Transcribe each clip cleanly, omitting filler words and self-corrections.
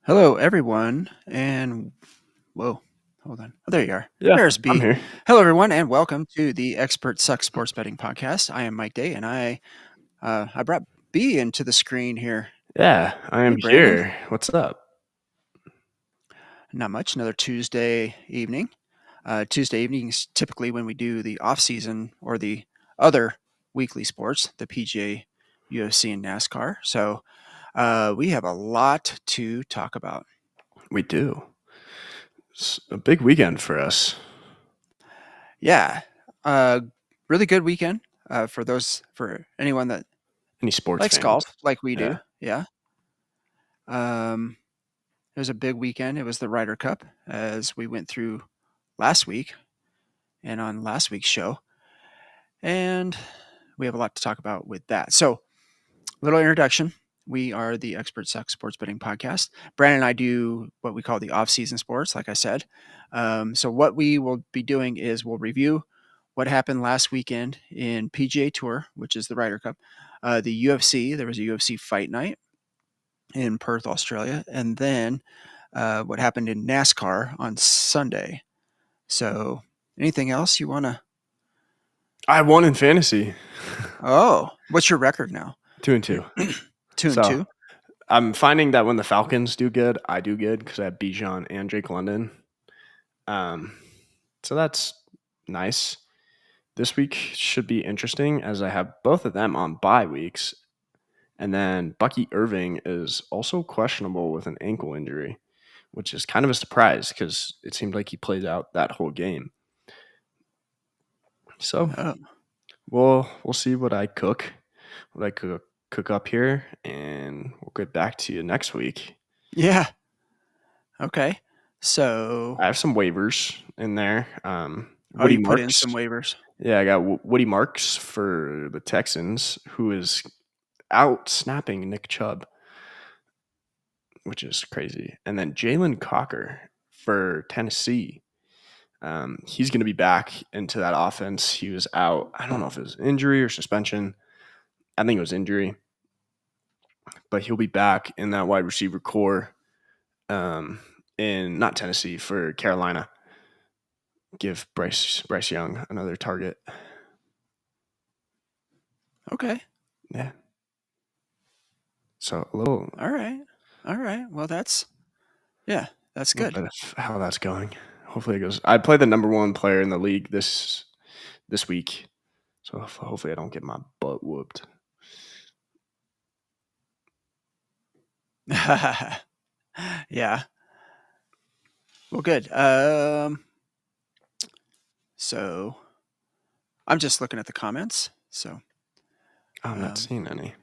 Hello, everyone, and whoa, hold on. Oh, there you are. Yeah, There's I'm B. here. Hello, everyone, and welcome to the Expert Suck Sports Betting Podcast. I am Mike Day, and I brought B into the screen here. Yeah, I Hey, am Brandon. here. What's up? Not much. Another Tuesday evening. Tuesday evenings typically when we do the off season or the other weekly sports, the PGA, UFC, and NASCAR. So we have a lot to talk about. We do. It's a big weekend for us. Yeah, uh, really good weekend for anyone that Any sports likes fans? golf like we Yeah. do. Yeah. Um, it was a big weekend. It was the Ryder Cup as we went through last week and on last week's show, and we have a lot to talk about with that. So, little introduction. We are the Expert Suck Sports Betting Podcast. Brandon and I do what we call the off-season sports, like I said. So what we will be doing is we'll review what happened last weekend in PGA Tour, which is the Ryder Cup, the UFC. There was a UFC fight night in Perth, Australia, and then what happened in NASCAR on Sunday. So anything else you want to? I won in fantasy. Oh, what's your record now? 2-2. Two and So two. I'm finding that when the Falcons do good, I do good because I have Bijan and Drake London. Um, so that's nice. This week should be interesting as I have both of them on bye weeks. And then Bucky Irving is also questionable with an ankle injury, which is kind of a surprise because it seemed like he played out that whole game. So Oh, we'll see what I cook up here, and we'll get back to you next week. yeah. Okay. So, I have some waivers in there. oh, Woody you put in Marks. some waivers. Yeah, I got Woody Marks for the Texans, who is out snapping Nick Chubb, which is crazy. And then Jalen Cocker for Tennessee. He's going to be back into that offense. He was out. I don't know if it was injury or suspension. I think it was injury, but he'll be back in that wide receiver core in not Tennessee, for Carolina. Give Bryce Young another target. Okay. Yeah. So a little All right. All right. Well, that's good. bit of how that's going. Hopefully it goes. I play the number one player in the league this week, so hopefully I don't get my butt whooped. Yeah. Well, good. So I'm just looking at the comments. So I'm not seeing any.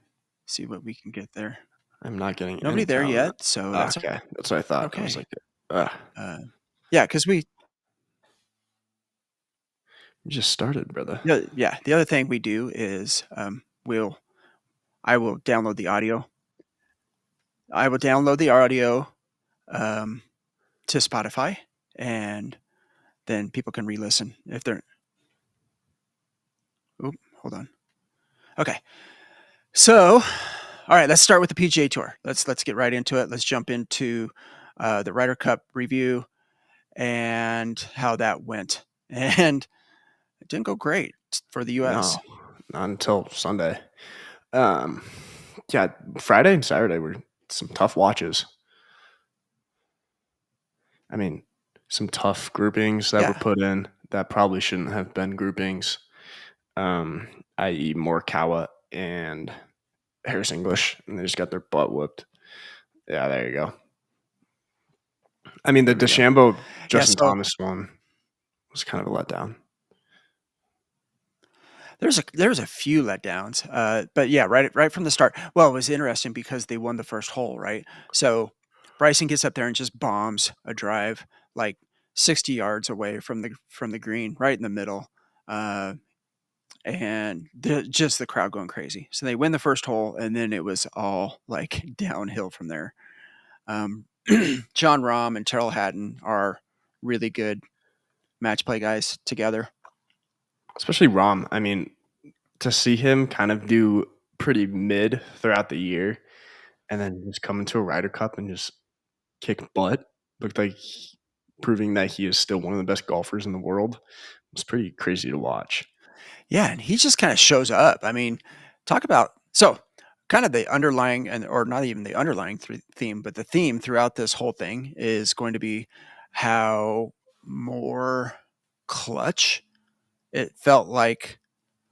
see what we can get there. I'm not getting Nobody any there comment. yet. So that's Okay. That's what I thought. I was okay. like, Yeah, because we you just started, brother. yeah. The other thing we do is I will download the audio. I will download the audio to Spotify, and then people can re-listen if they're. Oop, hold on. Okay, so all right, let's start with the PGA Tour. Let's get right into it. Let's jump into the Ryder Cup review and how that went. And it didn't go great for the U.S. No, not until Sunday. Um, yeah, Friday and Saturday were some tough watches. I mean, some tough groupings that were Yeah, put in that probably shouldn't have been groupings. I.e., Morikawa and Harris English, and they just got their butt whooped. Yeah, there you go. I mean, the there we go. DeChambeau Yeah, Justin so Thomas one was kind of a letdown. there's a few letdowns, but yeah, right from the start. Well, it was interesting because they won the first hole, right? So Bryson gets up there and just bombs a drive like 60 yards away from the green, right in the middle, and just the crowd going crazy. So they win the first hole, and then it was all like downhill from there. John Rahm and Terrell Hatton are really good match play guys together. Especially Rom. I mean, to see him kind of do pretty mid throughout the year and then just come into a Ryder Cup and just kick butt. Looked like proving that he is still one of the best golfers in the world. It's pretty crazy to watch. Yeah, and he just kind of shows up. I mean, talk about so kind of the underlying and or not even the underlying theme, but the theme throughout this whole thing is going to be how more clutch it felt like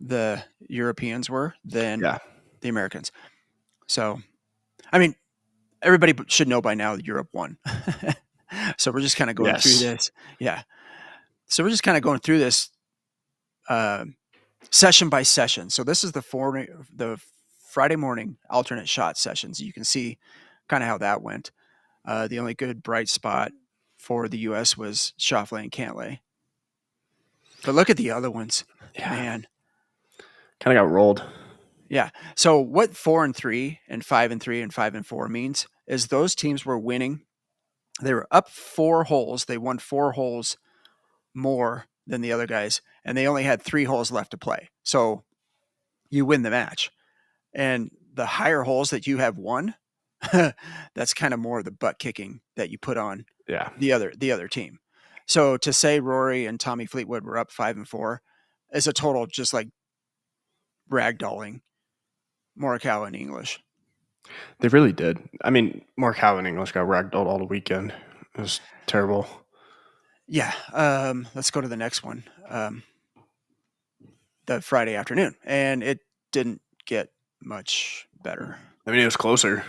the Europeans were than Yeah. the Americans. So, I mean, everybody should know by now that Europe won. So we're just kind of going through Yes. this. Yeah. So we're just kind of going through this uh, session by session. So this is the Friday morning alternate shot sessions. You can see kind of how that went. The only good bright spot for the U.S. was Schauffele and Cantlay. But look at the other ones, Yeah. man. Kind of got rolled. Yeah. So what 4-3 and 5-3 and 5-4 means is those teams were winning. They were up 4 holes. They won 4 holes more than the other guys, and they only had 3 holes left to play. So you win the match. And the higher holes that you have won, that's kind of more of the butt kicking that you put on Yeah. the other team. So to say Rory and Tommy Fleetwood were up 5-4 is a total just like ragdolling Morikawa in English. They really did. I mean, Mark Howe in English got ragdolled all the weekend. It was terrible. Yeah. Let's go to the next one. The Friday afternoon, and it didn't get much better. I mean, it was closer.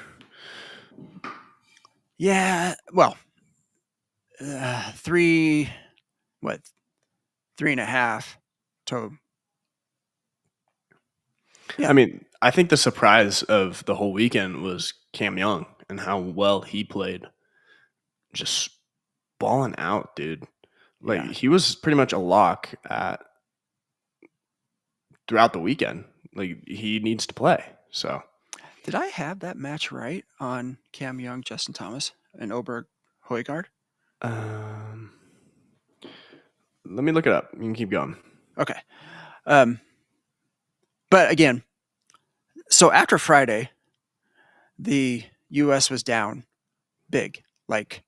Yeah. Well, three, what, 3.5 to, I yeah. mean, I think the surprise of the whole weekend was Cam Young and how well he played. Just balling out, dude. Like Yeah. he was pretty much a lock at throughout the weekend. Like he needs to play. So Did I have that match right on Cam Young, Justin Thomas, and Oberg Højgaard? um, let me look it up. You can keep going. Okay. Um, but again, so after Friday, the U.S. was down big, like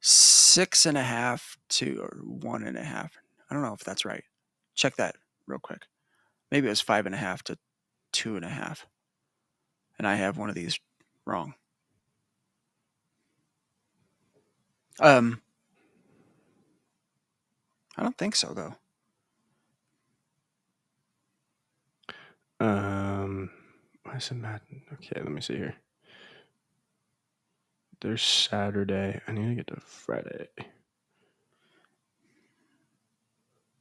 6.5 to or 1.5. I don't know if that's right. Check that real quick. Maybe it was 5.5 to 2.5. And I have one of these wrong. Um, I don't think so though. Why is it mad? Okay, let me see here. There's Saturday. I need to get to Friday.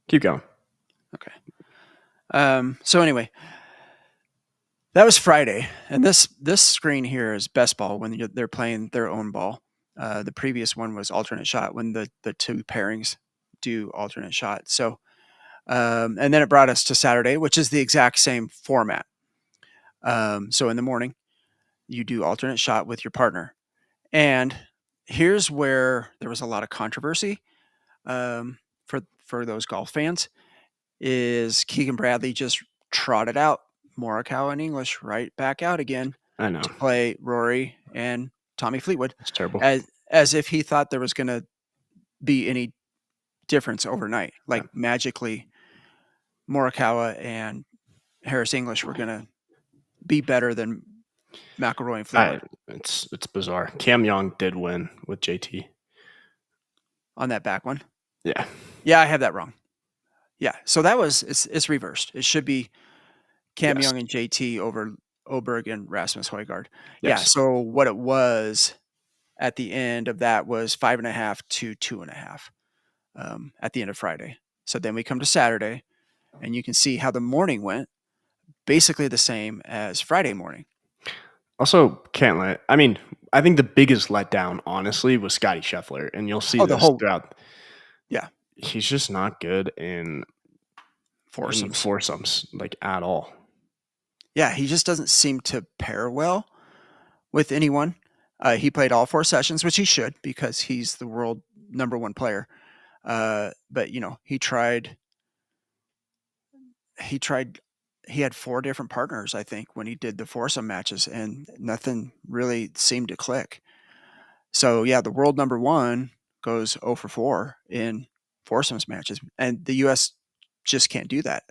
Keep going. Okay. So anyway, that was Friday, and this screen here is best ball when they're playing their own ball. The previous one was alternate shot when the two pairings do alternate shot. So and then it brought us to Saturday, which is the exact same format. So in the morning, you do alternate shot with your partner, and here's where there was a lot of controversy for those golf fans. Is Keegan Bradley just trotted out Morikawa in English right back out again I know. to play Rory and Tommy Fleetwood It's terrible. as if he thought there was going to be any difference overnight. Yeah. Like magically, Morikawa and Harris English were going to be better than McIlroy and I Fleetwood it's bizarre. Cam Young did win with JT. on that back one. Yeah. Yeah, I have that wrong. Yeah, so that was it's reversed. It should be Cam Yes. Young and JT over Oberg and Rasmus Højgaard. Yeah, Yes. so what it was at the end of that was 5.5 to 2.5 at the end of Friday. So then we come to Saturday, and you can see how the morning went, basically the same as Friday morning. Also, can't let. I mean, I think the biggest letdown, honestly, was Scotty Scheffler, and you'll see Oh, the this whole throughout. yeah He's just not good in foursomes. foursomes, like at all. Yeah, he just doesn't seem to pair well with anyone. He played all 4 sessions, which he should because he's the world #1 player. But he tried. He tried. He had 4 different partners, I think, when he did the foursome matches, and nothing really seemed to click. So yeah, the world number one goes 0 for 4 in foursomes matches, and the U.S. just can't do that.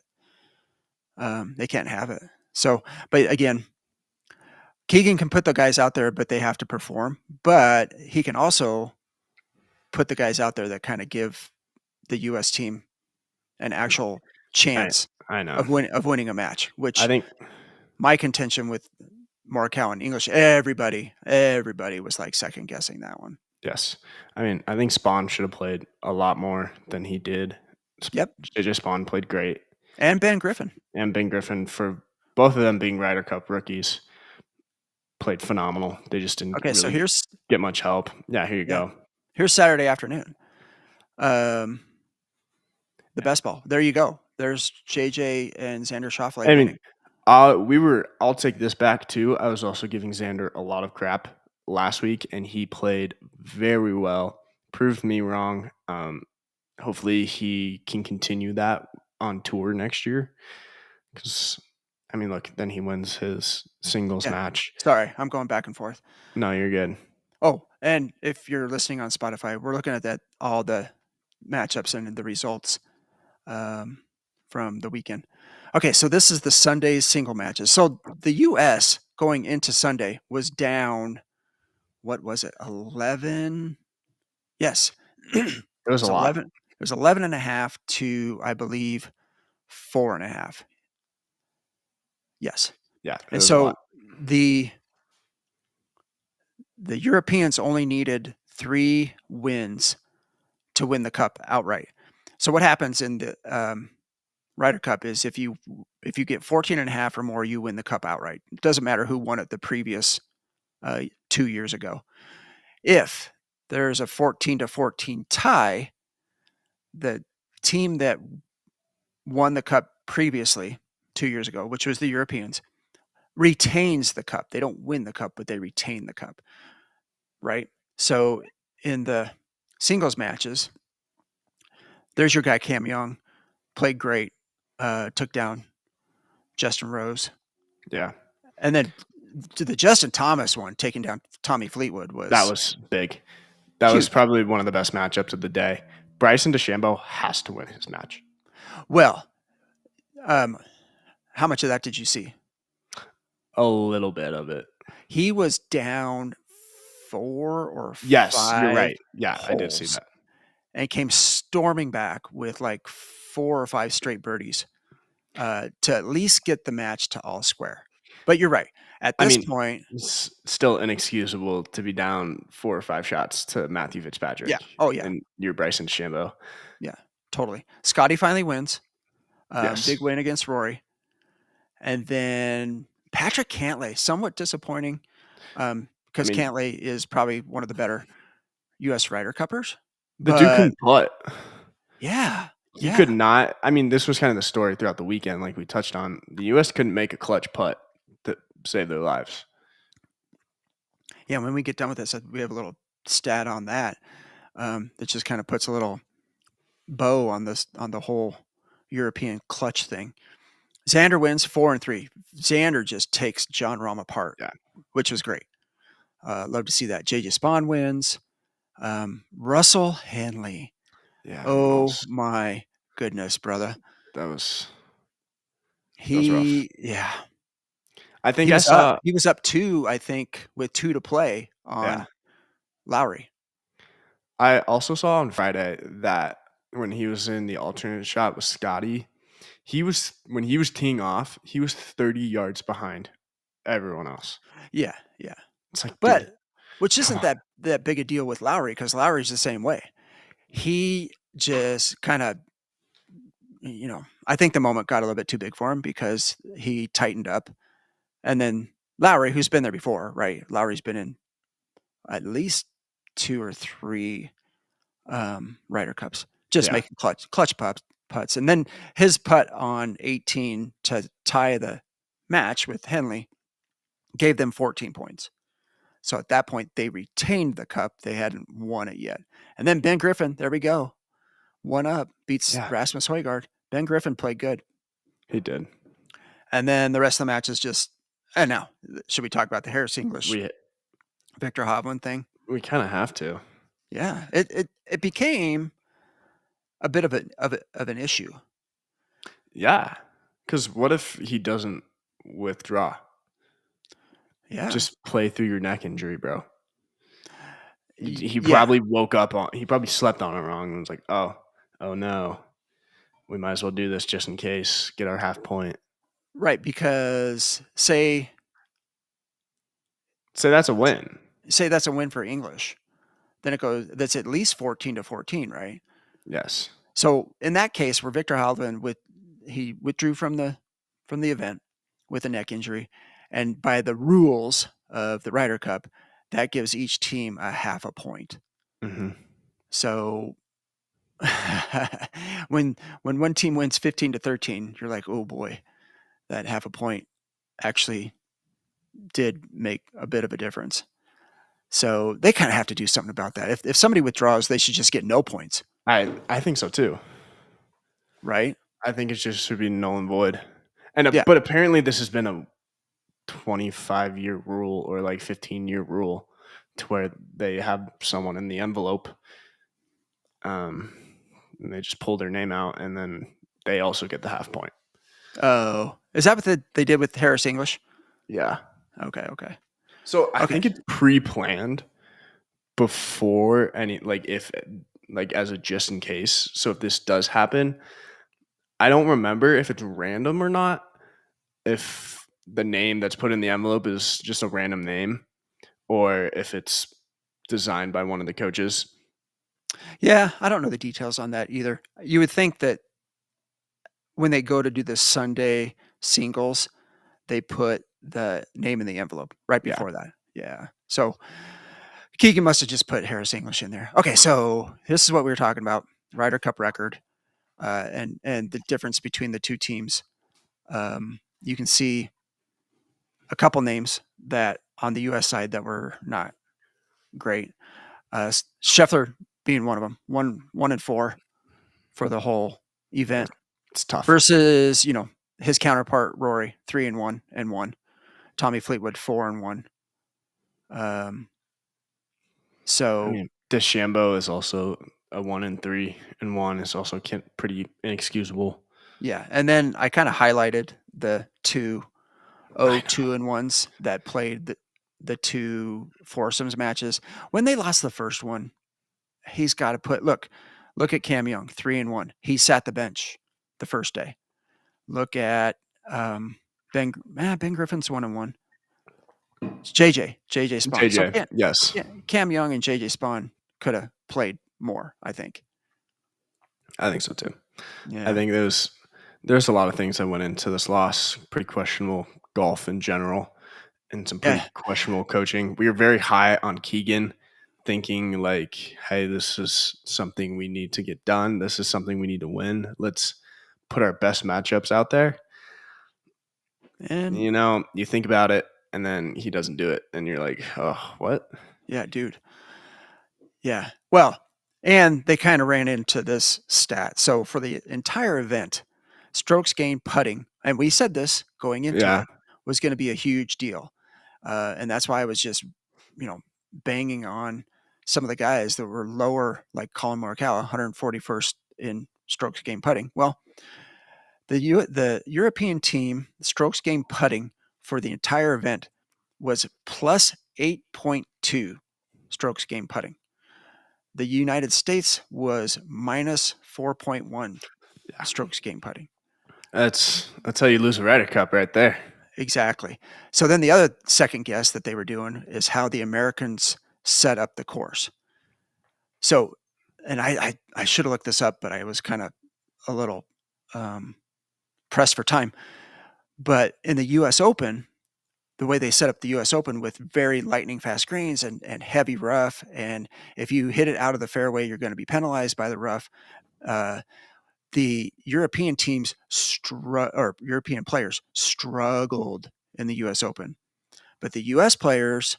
They can't have it. So, but again, Keegan can put the guys out there, but they have to perform. But he can also put the guys out there that kind of give the U.S. team an actual I chance I know. of winning a match. I Which think my contention with Markel and English, everybody was like second guessing that one. yes. I mean, I think Spawn should have played a lot more than he did. Yep, JJ Spawn played great, and Ben Griffin. and Ben Griffin, for both of them being Ryder Cup rookies, played phenomenal. They just didn't Okay, so really here's get much help. Yeah, here you yeah, go. here's Saturday afternoon. Um, the best ball. There you go. There's JJ and Xander Schauffele I mean, winning. I'll take this back too. I was also giving Xander a lot of crap last week, and he played very well. Proved me wrong. Hopefully, he can continue that on tour next year. Because, I mean, look, then he wins his singles Yeah. match. Sorry, I'm going back and forth. No, you're good. Oh, and if you're listening on Spotify, we're looking at that all the matchups and the results um, from the weekend. Okay, so this is the Sunday's single matches. So the U.S. going into Sunday was down. What was it? 11. Yes, it It was a was lot. 11. It was 11 and a half to, I believe, 4.5. Yes, Yeah, it and was a lot. so the the Europeans only needed 3 wins to win the cup outright. So what happens in the Ryder Cup is if you get 14 and a half or more, you win the cup outright. It doesn't matter who won it the previous 2 years ago. If there's a 14-14 tie, the team that won the cup previously 2 years ago, which was the Europeans, retains the cup. They don't win the cup, but they retain the cup, right? So in the singles matches, there's your guy Cam Young, played great, took down Justin Rose, Yeah, and then the Justin Thomas one, taking down Tommy Fleetwood, that was was big. That was huge. probably one of the best matchups of the day. Bryson DeChambeau has to win his match. Well, um, how much of that did you see? A little bit of it. He was down 4 or Yes, you're 5 right. Yeah, I did see holes that. and came storming back with like 4 or 5 straight birdies to at least get the match to all square. But you're right. At I this mean, point, it's still inexcusable to be down 4 or 5 shots to Matthew yeah. Fitzpatrick, Oh, yeah. and you're Bryson DeChambeau. Yeah. Totally. Scotty finally wins. Big Yes. win against Rory. And then Patrick Cantlay, somewhat disappointing I because mean, Cantlay is probably one of the better U.S. Ryder Cuppers. the dude But couldn't putt. yeah, He could yeah. not. I mean, this was kind of the story throughout the weekend, like we touched on. The U.S. couldn't make a clutch putt to save their lives. Yeah, when we get done with this, we have a little stat on that that just kind of puts a little bow on the whole European clutch thing. Xander wins 4-3. Xander just takes John Rahm apart, Yeah. which was great. Love to see that. JJ Spawn wins. Russell Henley. Yeah. Oh my goodness, brother. That was rough. Yeah. I think He I was up. saw. He was up 2, I think, with 2 to play Yeah. on Lowry. I also saw on Friday that when he was in the alternate shot with Scotty, when he was teeing off, he was 30 yards behind everyone else. Yeah, yeah. It's like, dude, But which come isn't on. that big a deal with Lowry because Lowry's the same way. He just kind of, I think the moment got a little bit too big for him because he tightened up. And then Lowry, who's been there before, right? Lowry's been in at least 2 or 3 Ryder Cups, just Yeah. making clutch putts. And then his putt on 18 to tie the match with Henley gave them 14 points. So at that point, they retained the cup. They hadn't won it yet. And then Ben Griffin, there we go. 1 up, beats Yeah. Rasmus Højgaard. Ben Griffin played good. He did. And then the rest of the match is just, and now, should we talk about the Harris English We Victor Hovland thing? We kind of have to. Yeah, it became a bit of an issue. Yeah. Because what if he doesn't withdraw? Yeah, Just play through your neck injury, bro. He yeah, probably woke up on. He probably slept on it wrong and was like, oh no, we might as well do this just in case. Get our half point. right. Because So that's a win. say that's a win for English, then it goes. That's at least 14-14, right? Yes. So in that case, where Victor Halvin he withdrew from the event with a neck injury, and by the rules of the Ryder Cup, that gives each team a half a point. Hmm. So when one team wins 15-13, you're like, oh boy, that half a point actually did make a bit of a difference. So they kind of have to do something about that. If somebody withdraws, they should just get no points, I think so too. right? I think it just should be null and void. And Yeah. but apparently this has been a 25-year rule or like 15-year rule to where they have someone in the envelope, um, and they just pull their name out, and then they also get the half point. Oh, is that what they did with Harris English? Yeah. Okay, okay, So I okay. think it's pre-planned before any, like, if, like, as a just in case. So if this does happen, I don't remember if it's random or not. If the name that's put in the envelope is just a random name, or if it's designed by one of the coaches. Yeah, I don't know the details on that either. You would think that when they go to do the Sunday singles, they put the name in the envelope right Yeah. before that. Yeah. So Keegan must have just put Harris English in there. Okay, so this is what we were talking about: Ryder Cup record, and the difference between the two teams. You can see a couple names that on the U.S. side that were not great. Scheffler being one of them, 1-4 for the whole event It's tough. versus his counterpart Rory 3-1 and 1, Tommy Fleetwood 4-1. Um, I so mean, DeChambeau is also a 1-3-1 is also pretty inexcusable. yeah, and then I kind of highlighted the two I O know. 2-1s that played the two foursomes matches. When they lost the first one, he's got to look at Cam Young 3-1. He sat the bench the first day. Look at Ben Griffin's 1-1. It's JJ Spawn. So JJ, yes, Cam Young and JJ Spawn could have played more, I think. I think so too. I Yeah. think there's a lot of things that went into this loss. Pretty questionable golf in general, and some pretty Yeah. questionable coaching. We were very high on Keegan, thinking like, "Hey, this is something we need to get done. This is something we need to win. Let's put our best matchups out there." And You think about it, and then he doesn't do it, and you're like, "Oh, what?" yeah, dude. Yeah. Well, and they kind of ran into this stat. So for the entire event, strokes gained putting, and we said this going into Yeah, it, was going to be a huge deal. And that's why I was just, banging on some of the guys that were lower, like Colin Morikawa, 141st in strokes gained putting. Well, the European team strokes gained putting for the entire event was plus 8.2 strokes gained putting. The United States was minus 4.1 yeah. strokes gained putting. That's how you lose a Ryder Cup right there. Exactly. So then the other second guess that they were doing is how the Americans set up the course. So, and I should have looked this up, but I was kind of a little um, pressed for time. But in the U.S. Open, the way they set up the U.S. Open with very lightning fast greens and heavy rough, and if you hit it out of the fairway, you're going to be penalized by the rough. Uh, the European teams or European players struggled in the U.S. Open, but the U.S. players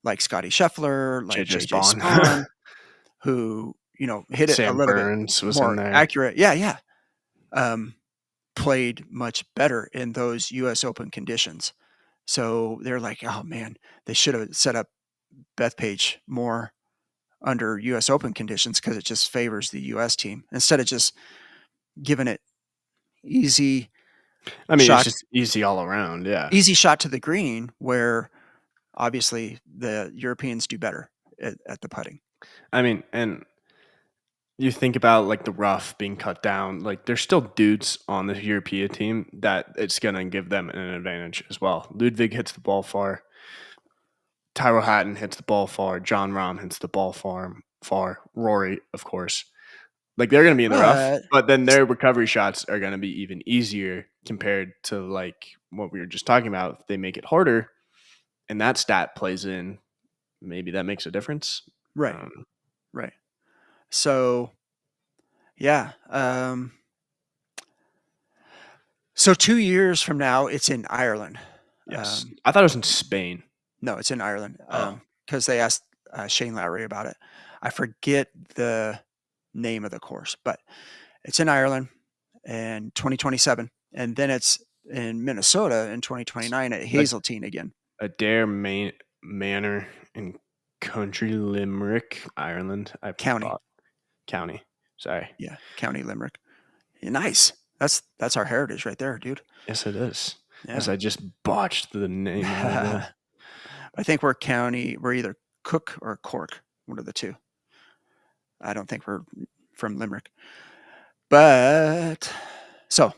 like Scotty Scheffler, like JJ J.J. Spawn. Spawn, who hit it a Sam little bit Burns was in more there. accurate. Yeah, yeah. Played much better in those U.S. Open conditions. So they're like, oh man, they should have set up Bethpage more under U.S. Open conditions because it just favors the U.S. team instead of just giving it easy I mean, it's shot, just easy all around. Yeah. easy shot to the green, where obviously the Europeans do better at the putting. I mean, and you think about like the rough being cut down, like there's still dudes on the European team that it's going to give them an advantage as well. Ludwig hits the ball far. Tyrell Hatton hits the ball far. John Rahm hits the ball far. Rory, of course. Like they're going to be in the rough, But but then their recovery shots are going to be even easier compared to like what we were just talking about. If they make it harder and that stat plays in, maybe that makes a difference. right, right. So yeah. So 2 years from now, it's in Ireland. Yes. I thought it was in Spain. No, it's in Ireland Oh, because they asked Shane Lowry about it. I forget the name of the course, but it's in Ireland in 2027, and then it's in Minnesota in 2029 at a, Hazeltine again. Adair Manor in County Limerick, Ireland. I County, thought county. Sorry. yeah, County Limerick. Yeah, nice. That's our heritage right there, dude. Yes, it is. As Yeah. I just botched the name of the. I think we're county. We're either Cook or Cork, one of the two. I don't think we're from Limerick, but so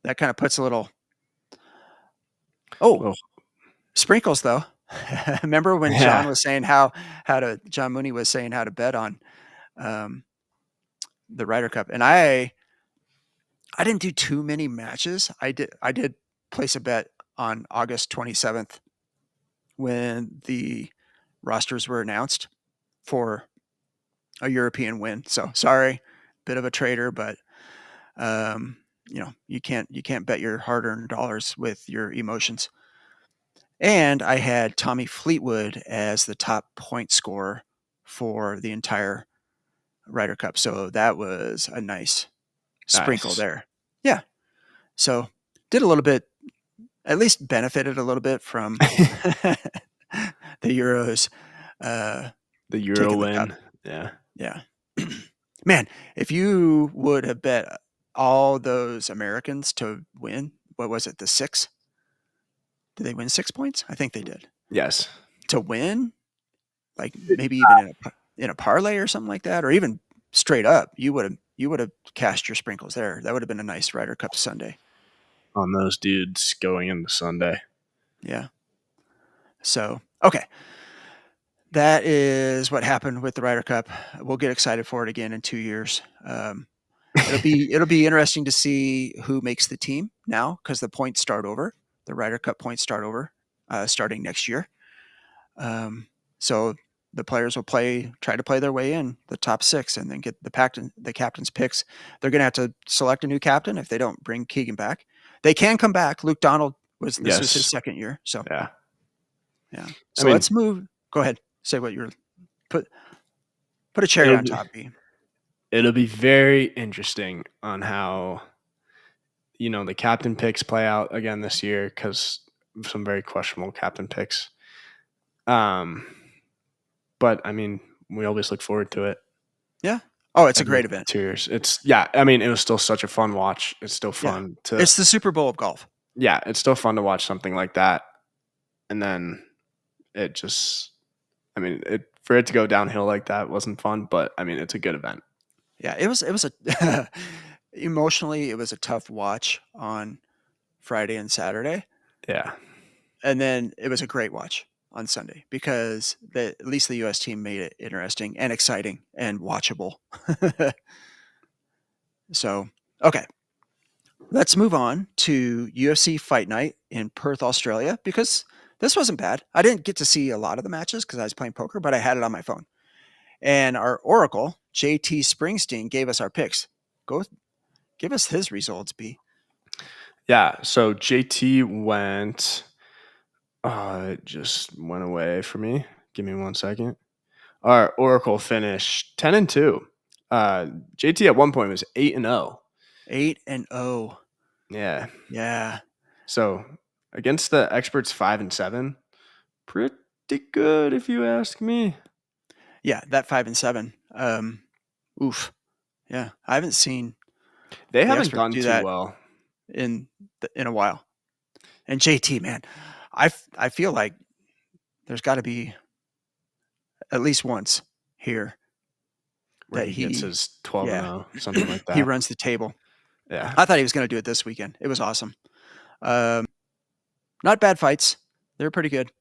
that kind of puts a little. Oh, Well, sprinkles though. Remember when John yeah. was saying John Mooney was saying how to bet on um, the Ryder Cup, and I didn't do too many matches. I did place a bet on August 27th when the rosters were announced for a European win. So sorry, bit of a traitor, but you can't bet your hard-earned dollars with your emotions. And I had Tommy Fleetwood as the top point scorer for the entire Ryder Cup. So that was a nice sprinkle Nice. there. Yeah. So did a little bit, at least benefited a little bit from the Euros uh, The Euro taking the cup. win. Yeah. Yeah. Man, if you would have bet all those Americans to win, what was it, the six? Did they win 6 points? I think they did. Yes. To win, like maybe even in a parlay or something like that, or even straight up, you would have cashed your sprinkles there. That would have been a nice Ryder Cup Sunday. On those dudes going into Sunday. Yeah. So okay, that is what happened with the Ryder Cup. We'll get excited for it again in 2 years. It'll be interesting to see who makes the team now because the points start over. The Ryder Cup points start over starting next year. So the players will try to play their way in the top six, and then get the captain's picks. They're going to have to select a new captain if they don't bring Keegan back. They can come back. Luke Donald this was his Yes. second year, so Yeah. yeah. I So mean, let's move. Go ahead. Say what you're put put a cherry it'll on be top, B. it'll be very interesting on how the captain picks play out again this year because some very questionable captain picks. Um, but I mean, we always look forward to it Yeah. Oh, it's a every great event. 2 years. It's yeah. I mean, it was still such a fun watch. It's still Yeah. fun to It's the Super Bowl of golf. yeah. It's still fun to watch something like that, and then it just. I mean, for it to go downhill like that wasn't fun, but I mean, it's a good event. Yeah, it was a emotionally, it was a tough watch on Friday and Saturday, Yeah. and then it was a great watch on Sunday because at least the US team made it interesting and exciting and watchable. So, okay, let's move on to UFC Fight Night in Perth, Australia, because this wasn't bad. I didn't get to see a lot of the matches because I was playing poker, but I had it on my phone. And our Oracle, JT Springsteen, gave us our picks. Go give us his results, B. Yeah. So JT went. It just went away for me. Give me 1 second. Our Oracle finished 10-2. JT at one point was 8-0. 8-0. Yeah. Yeah. So against the experts 5-7, pretty pretty good if you ask me. Yeah, that 5 and 7. Oof. Yeah, I haven't seen They the haven't experts done do too that well. in in a while. And JT, man, I feel like there's got to be at least once here Where that he gets he, his 12 and yeah, 0, something like he that. runs the table. Yeah. I thought he was going to do it this weekend. It was awesome. Not bad fights. They were pretty good.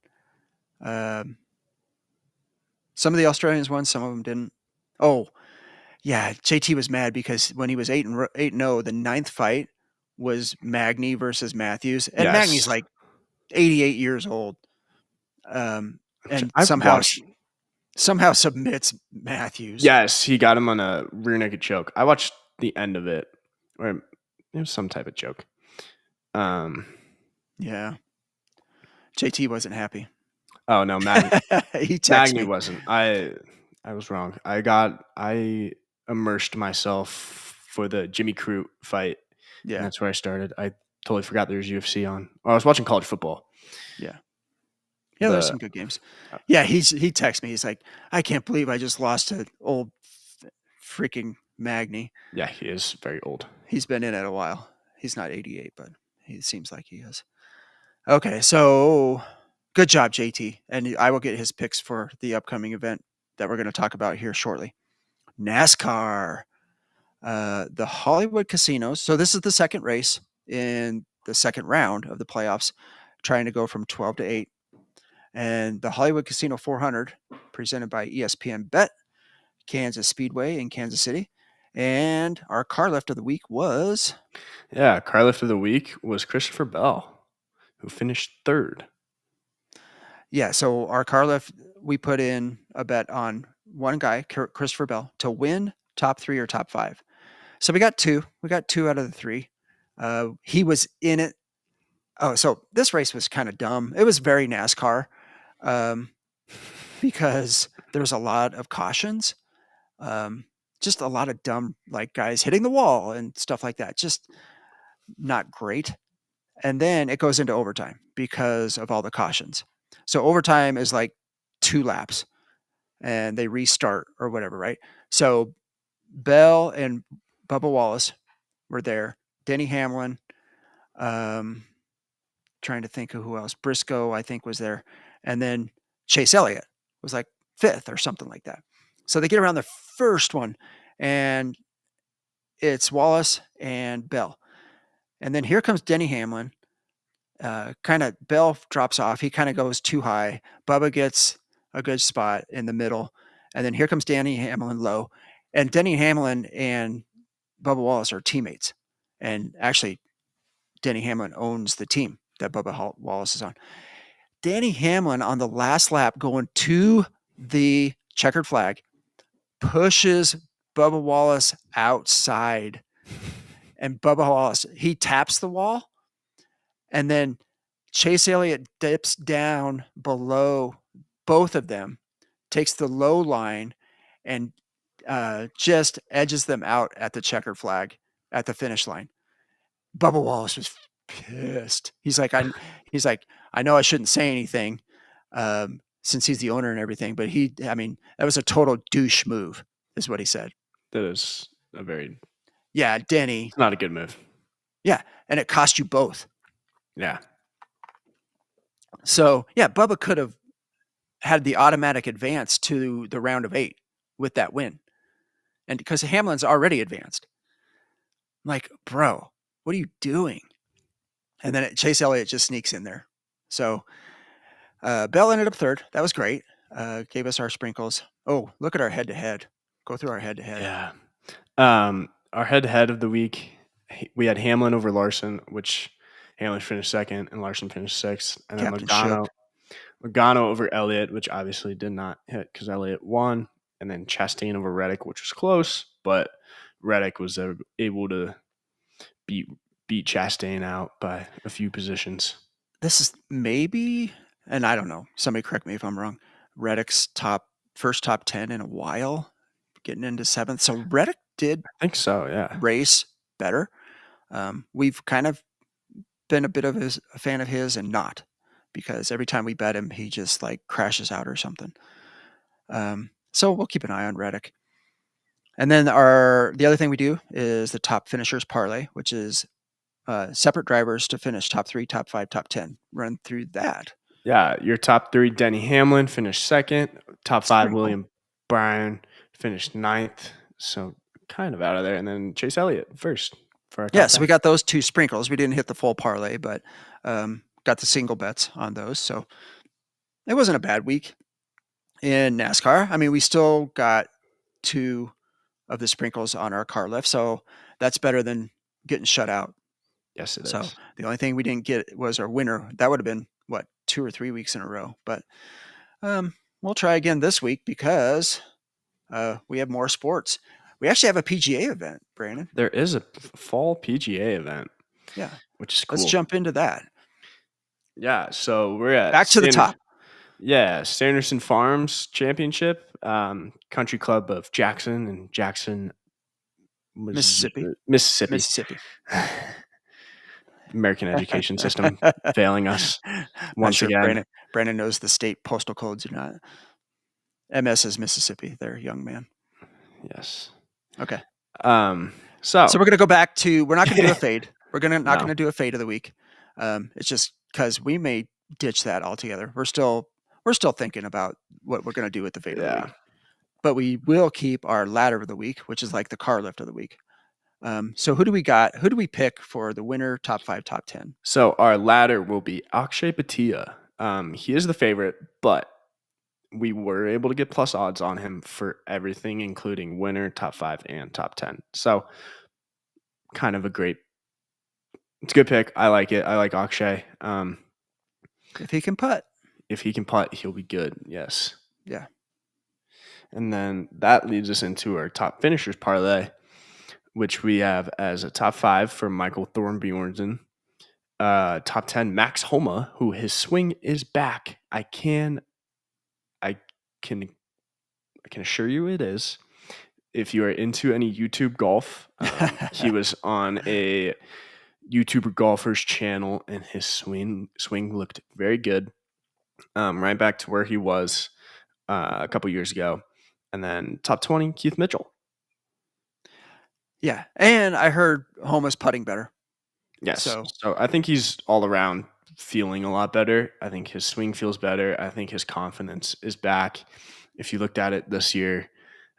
Um, some of the Australians won, some of them didn't. Oh, yeah, JT was mad because when he was 8-0, the ninth fight was Magny versus Matthews, and Magny's Yes. like 88 years old, um, and I've watched. somehow submits Matthews. Yes, he got him on a rear naked choke. I watched the end of it, or it was some type of choke. Um. Yeah, JT wasn't happy. Oh no, He texted Magny me. wasn't. I was wrong. I immersed myself for the Jimmy Crute fight, and Yeah, that's where I started. I totally forgot there was UFC on. Or I was watching college football. yeah, yeah. There's The some good games. Yeah, he texted me. He's like, I can't believe I just lost to old freaking Magny. Yeah, he is very old. He's been in it a while. He's not 88, but he seems like he is. Okay, so good job, JT. And I will get his picks for the upcoming event that we're going to talk about here shortly. NASCAR, the Hollywood casinos. So this is the second race in the second round of the playoffs, trying to go from 12 to 8. And the Hollywood Casino 400, presented by ESPN Bet, Kansas Speedway in Kansas City. And our car lift of the week was, Yeah, car lift of the week was Christopher Bell, who finished third. yeah, so our car lift, we put in a bet on one guy, Christopher Bell, to win top 3 or top 5. So we got two. We got 2 out of the 3. He was in it. Oh, so this race was kind of dumb. It was very NASCAR, um, because there was a lot of cautions, um, just a lot of dumb like guys hitting the wall and stuff like that. Just not great. And then it goes into overtime because of all the cautions. So overtime is like 2 laps and they restart or whatever, right? So Bell and Bubba Wallace were there. Denny Hamlin, um, trying to think of who else. Briscoe, I think, was there. And then Chase Elliott was like 5th or something like that. So they get around the first one, and it's Wallace and Bell. And then here comes Denny Hamlin. Kind of Bell drops off. He kind of goes too high. Bubba gets a good spot in the middle. And then here comes Denny Hamlin low. And Denny Hamlin and Bubba Wallace are teammates. And actually, Denny Hamlin owns the team that Bubba Wallace is on. Denny Hamlin on the last lap going to the checkered flag pushes Bubba Wallace outside. And Bubba Wallace, he taps the wall. And then Chase Elliott dips down below both of them, takes the low line, and just edges them out at the checkered flag at the finish line. Bubba Wallace was pissed. He's like, I know I shouldn't say anything, since he's the owner and everything, but I mean, that was a total douche move, is what he said. That is a very. Yeah, Denny. It's not a good move. Yeah, and it cost you both. Yeah. So yeah, Bubba could have had the automatic advance to the round of 8 with that win. And because Hamlin's already advanced. I'm like, bro, what are you doing? And then Chase Elliott just sneaks in there. So Bell ended up 3rd. That was great. Gave us our sprinkles. Oh, look at our head to head. Go through our head to head. Yeah. Our head to head of the week, we had Hamlin over Larson, which Hamlin finished 2nd and Larson finished 6th. And then Captain Shook. Logano over Elliott, which obviously did not hit because Elliott won. And then Chastain over Reddick, which was close, but Reddick was able to beat Chastain out by a few positions. This is maybe, and I don't know, somebody correct me if I'm wrong, Reddick's first top 10 in a while, getting into 7th. So Reddick did I think so, yeah. race better. We've kind of been a bit of a fan of his and not, because every time we bet him, he just like crashes out or something. So we'll keep an eye on Reddick. And then the other thing we do is the top finishers parlay, which is separate drivers to finish top 3, top 5, top 10. Run through that. Yeah, your top 3, Denny Hamlin finished second. Top It's 5, pretty cool. William Byron finished ninth. So kind of out of there. And then Chase Elliott first for our Yeah, top so 10. we got those 2 sprinkles. We didn't hit the full parlay, but got the single bets on those. So it wasn't a bad week in NASCAR. I mean, we still got 2 of the sprinkles on our car lift, so that's better than getting shut out. Yes, it So is. the only thing we didn't get was our winner. That would have been what 2 or 3 weeks in a row. But we'll try again this week because we have more sports. We actually have a PGA event, Brandon. There is a fall PGA event, Yeah, which is let's cool. jump into that. Yeah, so we're at Back to the top. Sanderson Farms Championship, Country Club of Jackson and Jackson, Mississippi. Mississippi. American education system failing us Not once sure again. Brandon knows the state postal codes or not. MS is Mississippi. There, young man. Yes. Okay. So we're gonna go back to. We're not gonna do a fade. We're not No. gonna do a fade of the week. It's just because we may ditch that altogether. We're still thinking about what we're gonna do with the fade of the week. But we will keep our ladder of the week, which is like the car lift of the week. So who do we got? Who do we pick for the winner, top 5, top 10? So our ladder will be Akshay Bhatia. He is the favorite, but we were able to get plus odds on him for everything, including winner, top 5, and top 10. So kind of it's a good pick. I like it. I like Akshay. If he can putt. If he can putt, he'll be good. Yes. Yeah. And then that leads us into our top finishers parlay, which we have as a top 5 for Michael Thornbjornsen. Top 10, Max Homa, who his swing is back. I can assure you it is. If you are into any YouTube golf, he was on a YouTuber golfer's channel, and his swing looked very good. Right back to where he was a couple years ago. And then top 20, Keith Mitchell. Yeah. And I heard Homa's putting better. Yes. So I think he's all around feeling a lot better. I think his swing feels better. I think his confidence is back. If you looked at it this year,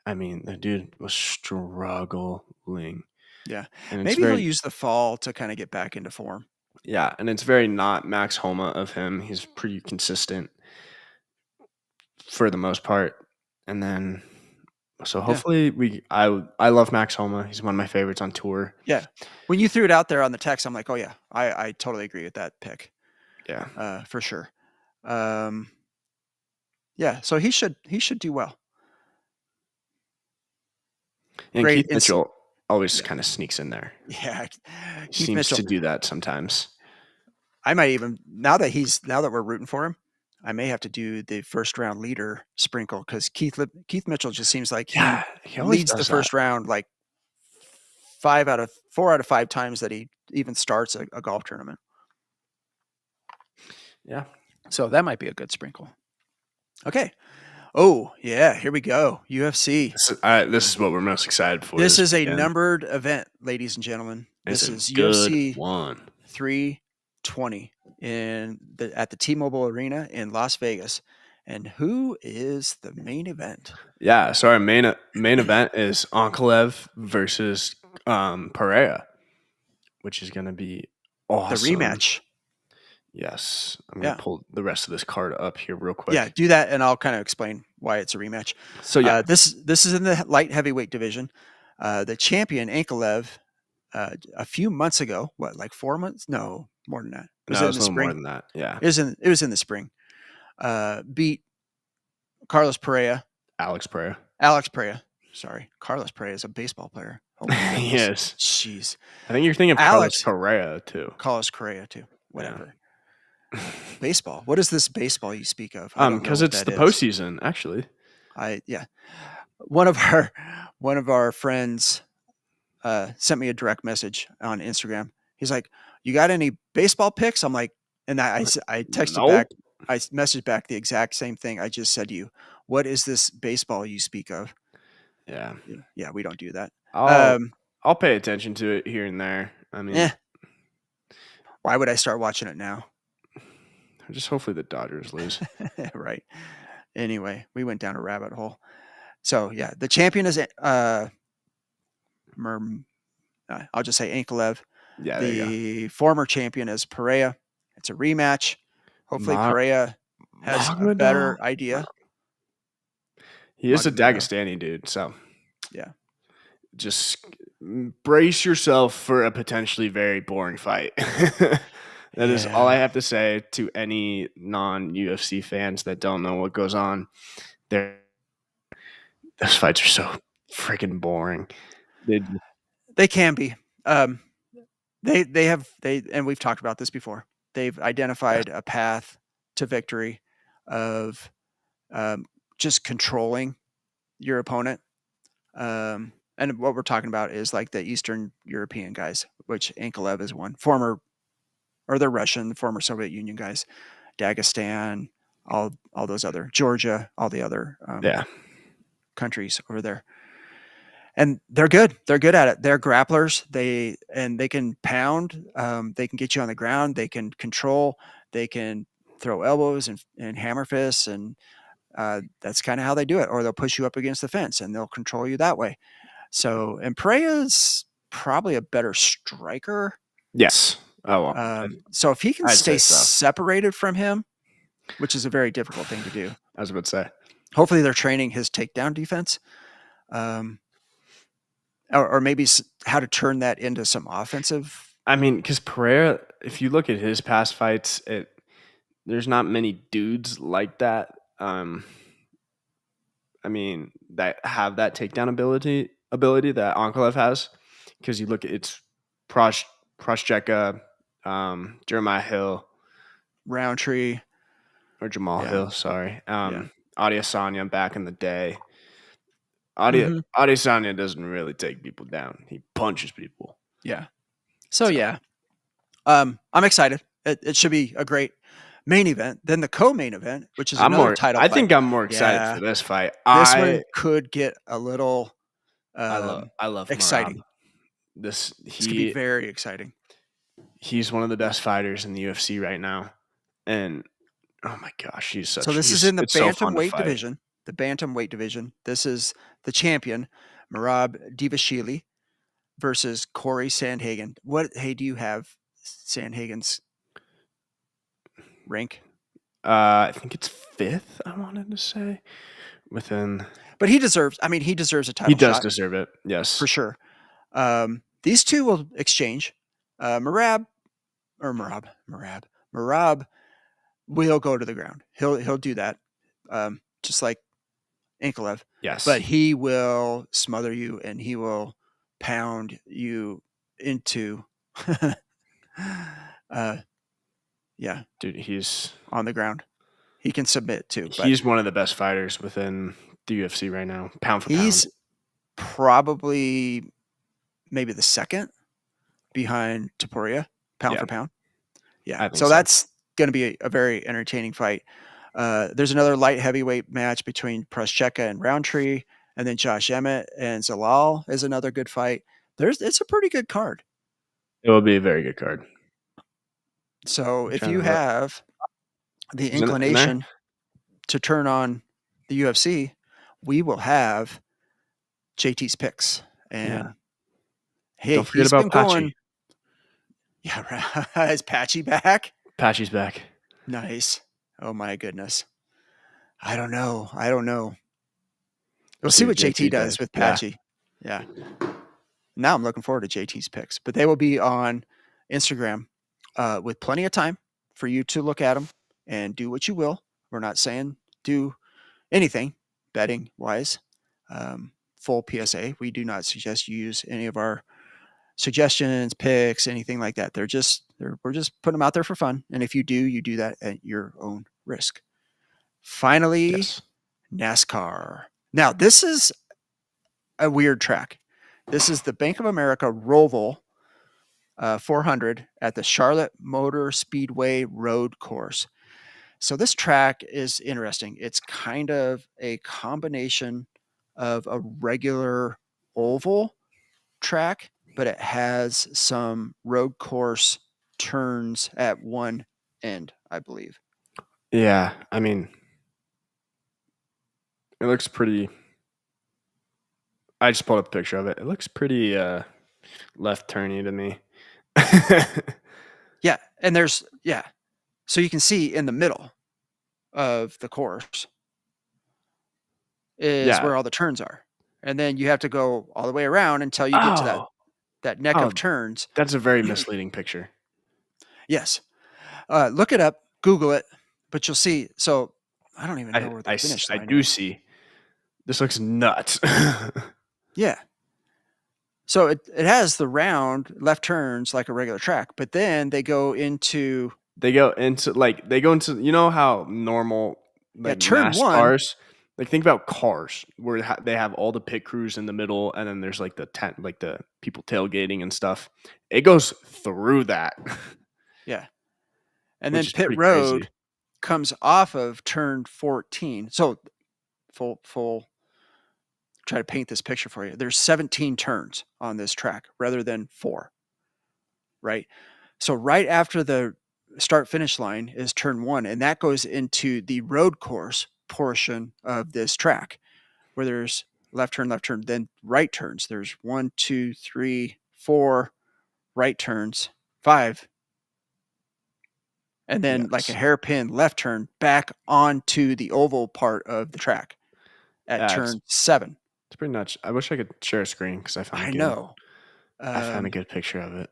I mean, the dude was struggling. Yeah. And maybe he'll use the fall to kind of get back into form. Yeah, and it's very not Max Homa of him. He's pretty consistent for the most part. And then so hopefully I love Max Homa. He's one of my favorites on tour. Yeah. When you threw it out there on the text, I'm like, oh yeah, I totally agree with that pick. Yeah. For sure. Yeah, so he should do well. And Great Keith Mitchell always kind of sneaks in there. Yeah. He seems to do that sometimes. I might even now that we're rooting for him, I may have to do the first round leader sprinkle because Keith Mitchell just seems like he leads the first round like 4 out of 5 times that he even starts a golf tournament. Yeah. So that might be a good sprinkle. Okay. Oh, yeah, here we go. UFC. This is what we're most excited for. This is a numbered event, ladies and gentlemen. This is UFC 320 at the T-Mobile Arena in Las Vegas. And who is the main event? Yeah, so our main event is Ankalaev versus Pereira, which is going to be awesome. The rematch. Yes. I'm going to pull the rest of this card up here real quick. Yeah, do that, and I'll kind of explain why it's a rematch. So, yeah. This is in the light heavyweight division. The champion, Ankalaev, a few months ago, like 4 months? No, more than that. It was a little more than that, yeah. It was in the spring. Beat Carlos Pereira. Alex Pereira. Sorry. Carlos Pereira is a baseball player. Yes. Jeez. I think you're thinking of Carlos Correa, too. Carlos Correa, too. Whatever. Yeah. Baseball. What is this baseball you speak of? Because it's the postseason, actually. One of our friends sent me a direct message on Instagram. He's like, "You got any baseball picks?" I'm like, And I texted back, Nope. I messaged back the exact same thing I just said to you. What is this baseball you speak of? Yeah. Yeah, we don't do that. I'll Um, I'll pay attention to it here and there. I mean, eh, why would I start watching it now? just hopefully the Dodgers lose. Right. Anyway, we went down a rabbit hole. So yeah, the champion is Mer- I'll just say Ankalev. Yeah, there you go. The former champion is Perea. It's a rematch. Hopefully, Ma- Perea has a Magmadal. better idea. He is a Magomedov. Dagestani dude, so Yeah. just brace yourself for a potentially very boring fight. That is all I Yeah. have to say to any non UFC fans that don't know what goes on. There, those fights are so freaking boring. They, They can be. They and we've talked about this before. They've yes. identified a path to victory of um, just controlling your opponent. And what we're talking about is like the Eastern European guys, which Ankalev is one. Former, or they're Russian, former Soviet Union guys, Dagestan, all those other Georgia, all the other Yeah. countries over there. And they're good. They're good at it. They're grapplers. They can pound. They can get you on the ground. They can control. They can throw elbows and hammer fists, and that's kind of how they do it. Or they'll push you up against the fence and they'll control you that way. So, and Perea's probably a better striker. Yes. Oh, well, So if he can I'd stay say so. separated from him, which is a very difficult thing to do, I was about to say. hopefully they're training his takedown defense. Um, or maybe how to turn that into some offensive. I mean, because Pereira, if you look at his past fights, there's not many dudes like that. I mean, that have that takedown ability that Ankalev has. Because you look at it's Proshcheka, Jeremiah Hill Roundtree. or Jamal Yeah. Hill, sorry. Yeah. Adesanya back in the day. Mm-hmm. Adesanya doesn't really take people down. He punches people. Yeah. So, So yeah, I'm excited. It should be a great main event. Then the co-main event, which is another title I fight. think I'm more excited for Yeah. this fight. This one could get a little I love Marab. exciting. This This could be very exciting. he's one of the best fighters in the UFC right now. And oh my gosh, So this is in the it's so fun to bantamweight fight. division. The bantamweight division. This is the champion, Marab Divashili, versus Corey Sandhagen. Hey, do you have Sandhagen's rank? I think it's fifth, I wanted to say. Within But he deserves. I mean, he deserves a he title does shot deserve it. for Yes. sure. These two will exchange. Marab or Marab will go to the ground. He'll do that, just like Ankalev. But Yes. he will smother you and he will pound you into, yeah, Dude, on the ground. He can submit too, but he's one of the best fighters within the UFC right now, pound for pound. he's probably maybe the second behind Taporia, pound Yeah, for pound. Yeah. I think So so. that's going to be a very entertaining fight. There's another light heavyweight match between Proshcheka and Roundtree, and then Josh Emmett and Zalal is another good fight. It's a pretty good card. It will be a very good card. So I'm if trying you to look. have the Is it in there? inclination to turn on the UFC, we will have JT's picks. Yeah. And hey, Don't forget he's about been Pachi. going. Yeah, right. Is Patchy back? Pachi's back. Nice. Oh my goodness. I don't know. I don't know. We'll see See what what JT JT does does. with Yeah. Patchy. Yeah. Now I'm looking forward to JT's picks, but they will be on Instagram with plenty of time for you to look at them and do what you will. We're not saying do anything betting wise. Full PSA. We do not suggest you use any of our suggestions, picks, anything like that. We're just putting them out there for fun. And if you do that at your own risk. Finally, Yes. NASCAR. Now, this is a weird track. This is the Bank of America Roval 400 at the Charlotte Motor Speedway Road Course. So this track is interesting. It's kind of a combination of a regular oval track, but it has some road course turns at one end, I believe. Yeah, I mean, it looks pretty. I just pulled up a picture of it. It looks pretty left turny to me. Yeah, and there's so you can see in the middle of the course is Yeah. where all the turns are. And then you have to go all the way around until you get to that Oh, that neck oh, of turns. that's a very misleading picture. Yes. Look it up, Google it, but you'll see. So I don't even know where the finish I line do is. see. This looks nuts. Yeah. So it has the round left turns like a regular track, but then they go into They go into you know how normal like turn one. NASCARs, like think about cars where they have all the pit crews in the middle and then there's like the tent, like the people tailgating and stuff. It goes through that, Yeah. And which then is pit pretty road crazy. comes off of turn 14. So full try to paint this picture for you. There's 17 turns on this track rather than 4, right? So right after the start finish line is turn 1, and that goes into the road course portion of this track where there's left turn, then right turns. There's 1, 2, 3, 4 right turns, 5, and then like a Yes. hairpin left turn back onto the oval part of the track at Yeah, turn 7. it's pretty nuts. I wish I could share a screen because I know. I found a good picture of it.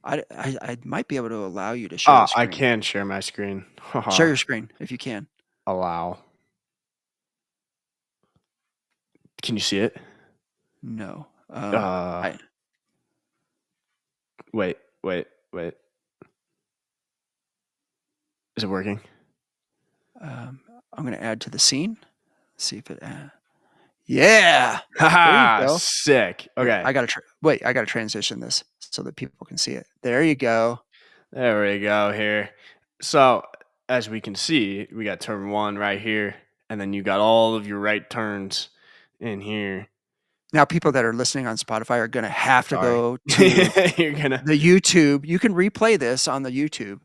I might be able to allow you to share the Ah, I screen. can share my screen. Share Haha. your screen if you can. Allow. Can you see it? No. Uh, I wait. Is it working? um, I'm going to add to the scene. See if it. Yeah. There you Haha, go. sick. Here, Okay, I got to wait. I got to transition this so that people can see it. There you go. there we go here. So, as we can see, we got turn one right here, and then you got all of your right turns in here. Now, people that are listening on Spotify are going to have to Sorry. go to You're gonna, the YouTube. You can replay this on the YouTube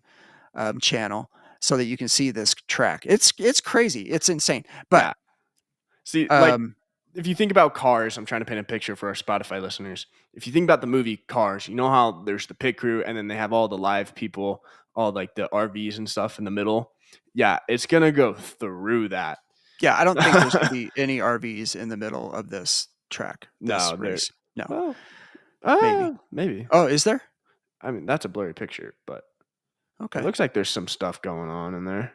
channel so that you can see this track. It's crazy. It's insane. But yeah. See, like, um, if you think about Cars, I'm trying to paint a picture for our Spotify listeners. If you think about the movie Cars, you know how there's the pit crew and then they have all the live people, all like the RVs and stuff in the middle. Yeah, it's gonna go through that. yeah, I don't think there's going to be any RVs in the middle of this track, this No, there. race. No, Well, maybe. maybe. Oh, is there? I mean, that's a blurry picture, but it Okay. looks like there's some stuff going on in there.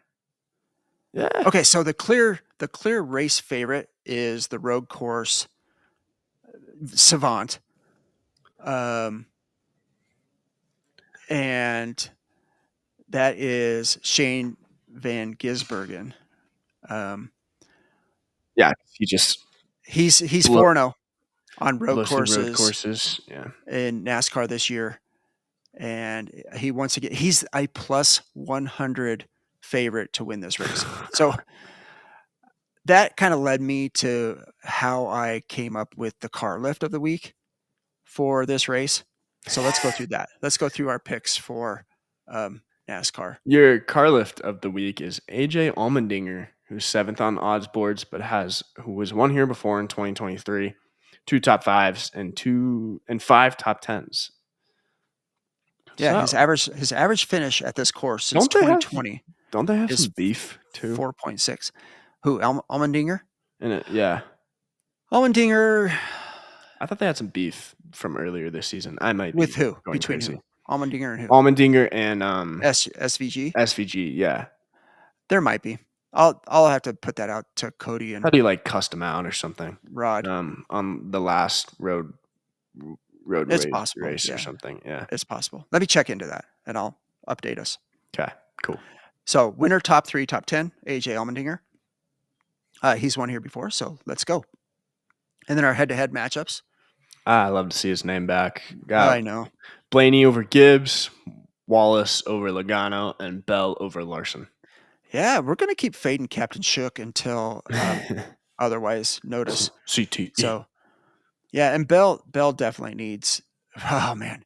Yeah. Okay, so the clear race favorite is the road course Savant. Um, and that is Shane Van Gisbergen. Um, Yeah. He just he's blow, 4-0 on road blows through road courses courses. Yeah. in NASCAR this year, and he wants to get he's a plus 100 favorite to win this race. So that kind of led me to how I came up with the car lift of the week for this race. So let's go through that. Let's go through our picks for NASCAR. Your car lift of the week is AJ Allmendinger, who's seventh on odds boards, but who was one here before in 2023, two top fives and five top tens. Yeah, So his average finish at this course since don't they have 2020 don't they have is some beef too? 4.6. Who Allmendinger? In it, yeah. Allmendinger I thought they had some beef from earlier this season. I might with be who? going Between who? crazy. Allmendinger and who? Allmendinger and SVG. SVG, yeah. There might be. I'll have to put that out to Cody How and do you like custom out or something? Rod. On the last road It's possible. race or Yeah, something. Yeah. it's possible. Let me check into that and I'll update us. Okay. Cool. So winner top 3, top 10, AJ Allmendinger. He's won here before, so let's go. And then our head-to-head matchups. I love to see his name back. I Got know. Blaney over Gibbs, Wallace over Logano, and Bell over Larson. Yeah, we're gonna keep fading Captain Shook until otherwise notice. CTE. So yeah, and Bell definitely needs. Oh man,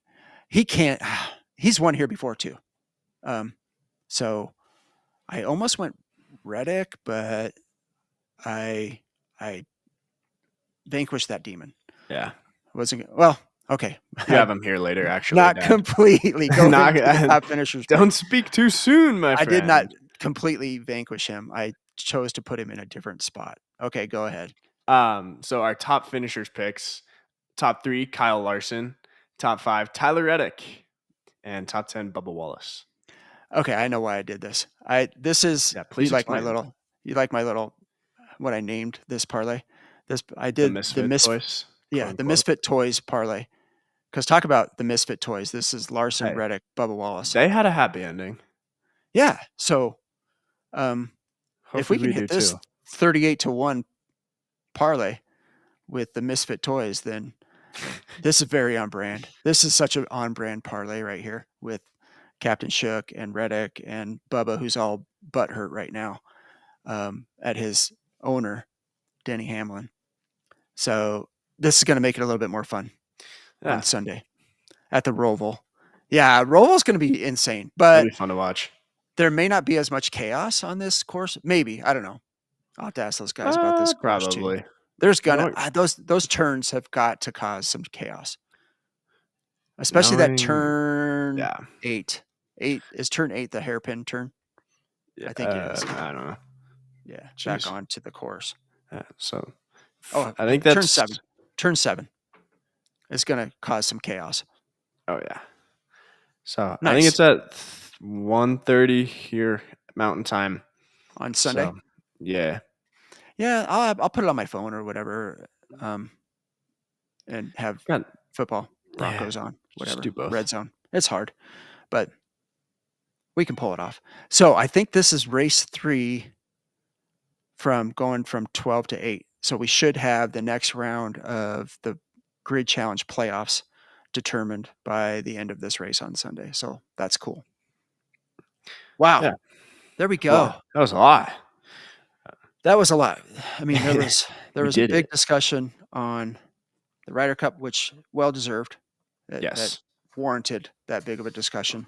he can't. He's won here before too. Um, so I almost went Reddick, but I vanquished that demon. Yeah. Wasn't well. Okay, You have him here later, actually, not Dad. completely go Not, into the top finishers pick. don't speak too soon, my I did not friend. completely vanquish him. I chose to put him in a different spot. Okay, go ahead. So our top finishers picks: top 3, Kyle Larson; top 5, Tyler Reddick; and top 10, Bubba Wallace. Okay, I know why I did this. This is Yeah, please explain. you like my little what I named this parlay. This I The did Misfit toys, quote the unquote. Misfit Toys parlay. Because talk about the Misfit Toys. This is Larson, Hey, Reddick, Bubba Wallace. they had a happy ending. Yeah. So um, if we Hopefully can we hit do this too. 38-1 parlay with the Misfit Toys, then this is very on brand. This is such an on brand parlay right here with Captain Shook and Reddick and Bubba, who's all butt hurt right now at his owner, Denny Hamlin. So this is going to make it a little bit more fun on Yeah, Sunday at the Roval. Yeah, Roval's going to be insane, it'll but be fun to watch. there may not be as much chaos on this course. Maybe, I don't know. I'll have to ask those guys about this course too. Probably. There's gonna Knowing, those turns have got to cause some chaos, especially that knowing, turn yeah, 8. 8 is turn 8 the hairpin turn. yeah. I think it is. I don't know. Yeah, back Jeez. onto the course. Yeah, so Oh, I think turn that's. 7. Turn 7 is going to cause some chaos. Oh yeah. So I think Nice it's at 1:30 here Mountain Time. on Sunday. So yeah, Yeah, I'll put it on my phone or whatever, and have got football yeah. Broncos on Just whatever do both. red zone. It's hard, but we can pull it off. So I think this is race 3 from going from 12 to 8. So we should have the next round of the grid challenge playoffs determined by the end of this race on Sunday. So that's cool. Wow. Yeah. There we Well, go. that was a lot. That was a lot. I mean, there We was a did big it. discussion on the Ryder Cup, which well deserved. That Yes. warranted that big of a discussion.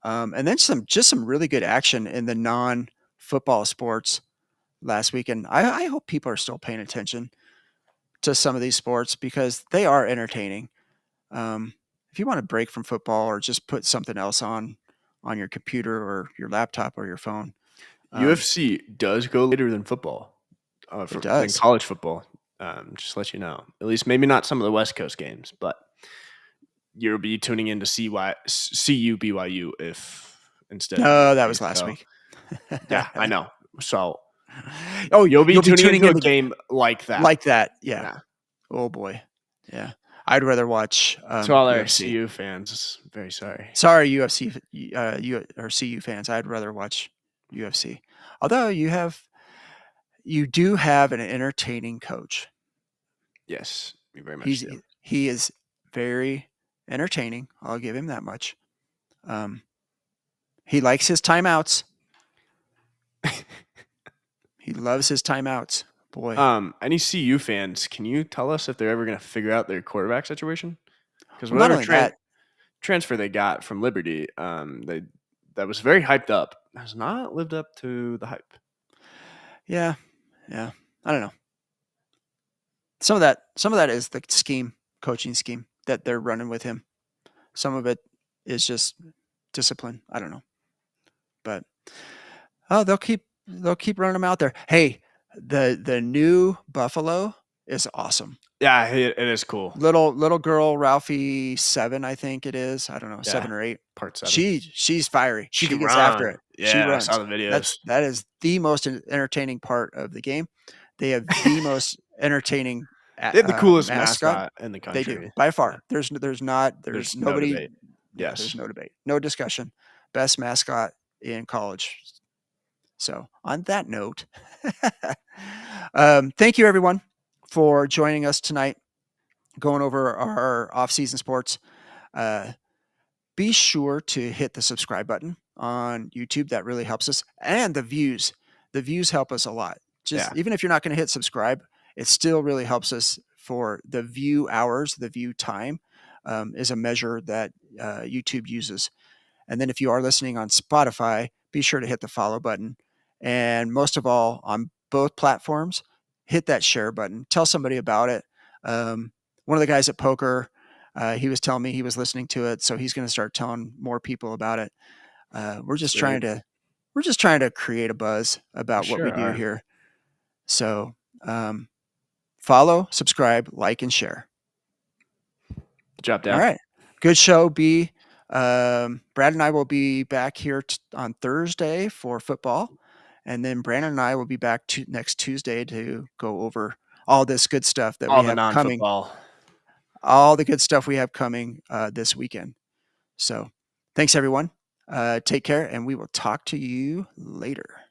And then some really good action in the non football sports last weekend. I hope people are still paying attention to some of these sports because they are entertaining. If you want to break from football or just put something else on your computer or your laptop or your phone, UFC does go later than football, it than does. college football. Just to let you know. At least maybe not some of the West Coast games, but you'll be tuning in to CU BYU if instead of No, that was UFC. last So week. yeah, I know. So Oh, you'll be you'll be tuning tuning into a in game like that. like that. Yeah. Yeah. Oh boy. Yeah. I'd rather watch To all our UFC. CU fans, very sorry. Sorry, UFC you or CU fans. I'd rather watch UFC. Although you do have an entertaining coach. Yes, we very much He's do. he is very entertaining. I'll give him that much. Um, he likes his timeouts. He loves his timeouts. Boy, Any CU fans, can you tell us if they're ever going to figure out their quarterback situation? Because well, not whatever only that, transfer they got from Liberty, they that was very hyped up, has not lived up to the hype. yeah, yeah. I don't know. Some of that is the coaching scheme that they're running with him. Some of it is just discipline. I don't know, but oh, they'll keep running them out there. Hey, the new Buffalo is awesome. Yeah, it is cool. Little girl Ralphie 7, I think it is. I don't know, Yeah, 7 or 8. part 7. She's fiery. She She can gets after run. it. She Yeah, I saw runs. the videos. That is the most entertaining part of the game. They have the most entertaining They have the coolest mascot. mascot in the They do country. by Yeah, far. There's there's no nobody. debate. Yeah, there's Yes. no debate, no discussion. Best mascot in college. So on that note, thank you everyone for joining us tonight going over our off-season sports. Uh, be sure to hit the subscribe button on YouTube. That really helps us. And the views help us a lot. Just Yeah. even if you're not going to hit subscribe, it still really helps us for the view hours, the view time is a measure that YouTube uses. And then if you are listening on Spotify, be sure to hit the follow button. And most of all, on both platforms, hit that share button. Tell somebody about it. One of the guys at poker, he was telling me he was listening to it, so he's going to start telling more people about it. We're just trying Sweet. to we're just trying to create a buzz We about what we sure do are. here. So follow, subscribe, like, and share. Good job, All Dad. right. Good show, B. Brad and I will be back here on Thursday for football. And then Brandon and I will be back next Tuesday to go over all this good stuff that we All the have coming, non-football. all the good stuff we have coming this weekend. So thanks, everyone. Take care, and we will talk to you later.